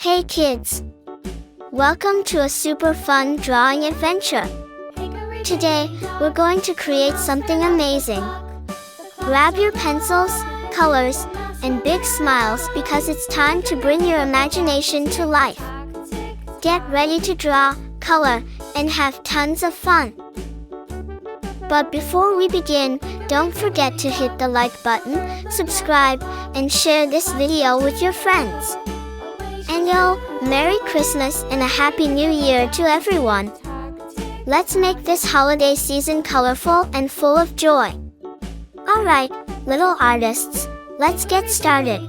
Hey kids! Welcome to a super fun drawing adventure. Today, we're going to create something amazing. Grab your pencils, colors, and big smiles because it's time to bring your imagination to life. Get ready to draw, color, and have tons of fun. But before we begin, don't forget to hit the like button, subscribe, and share this video with your friends. And Merry Christmas and a Happy New Year to everyone. Let's make this holiday season colorful and full of joy. Alright, little artists, let's get started.